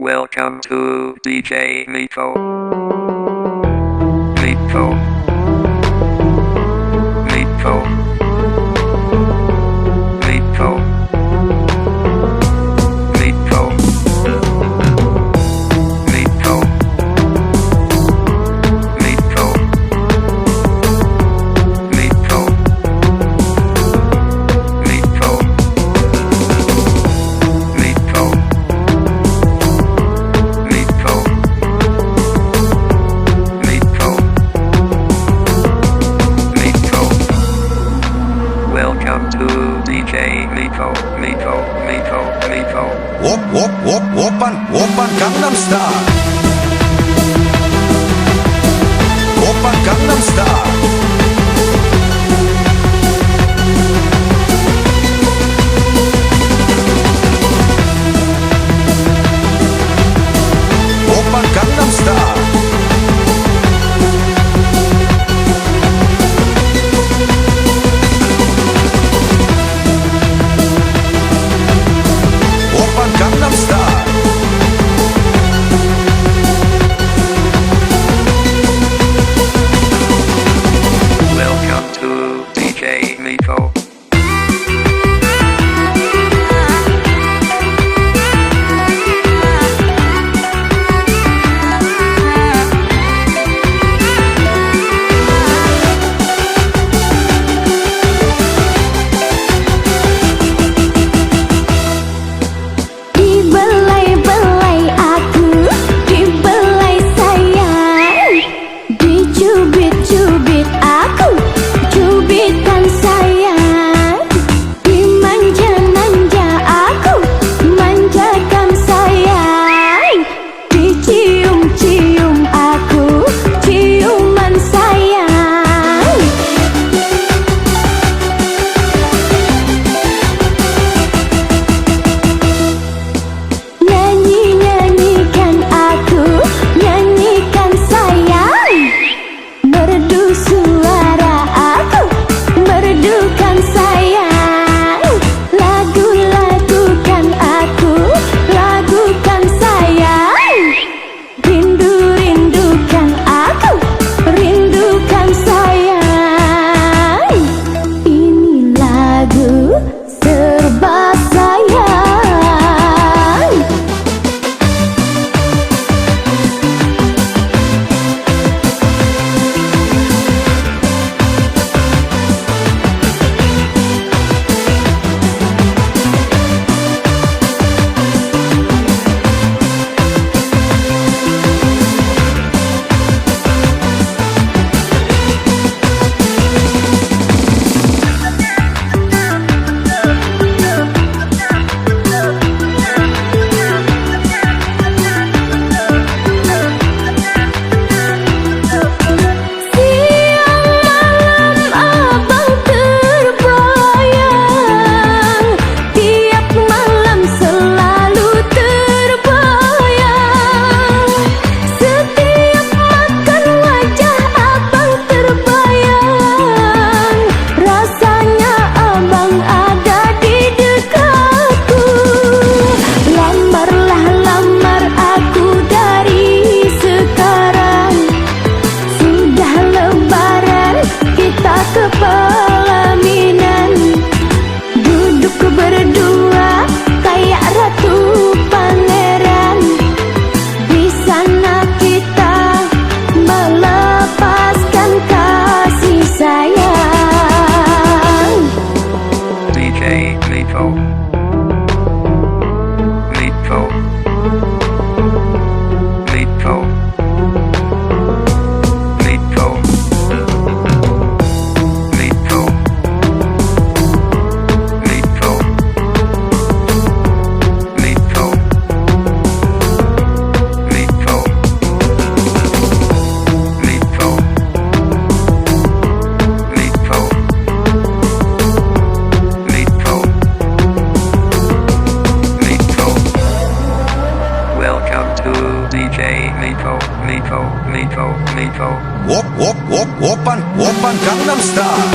Welcome to DJ Nico. Nico. Nico. Nico. Nico. Nico. Nico. Nico. Nico. Nico. Nico. Nico. Nico. Welcome to DJ Nico. Nico. Nico. Nico. Open Gangnam Style. Open Gangnam Style. Open Gangnam Style. Open Gangnam Style. Welcome to DJ Nico. Dibelai-belai aku, dibelai sayang, dicubit-cubit aku, cubitan sayang, dimanja-manja aku, manjakan sayang, dicium-cium aku, ciuman sayang. Nyanyi-nyanyikan aku, nyanyikan sayang, merdu suara aku, merdukan sayang, lagu-lagukan aku, lagukan sayang, rindu-rindukan aku, rindukan sayang. Ini lagu serba sayang. Siang malam abang terbayang, tiap malam selalu terbayang, setiap makan wajah abang terbayang, rasanya abang ada di dekatku. Lamarlah lamar aku dari sekarang, sudah lebaran kita ke pelaminan, duduk berdua kayak ratu pangeran, di sana kita melepaskan kasih sayang. DJ Nico. Nico. Nico. Nico. Nico. Nico. Nico. Nico. Nico. Nico. Nico. Nico. Welcome to DJ Nico. Nico. Nico. Nico. Open Gangnam Style.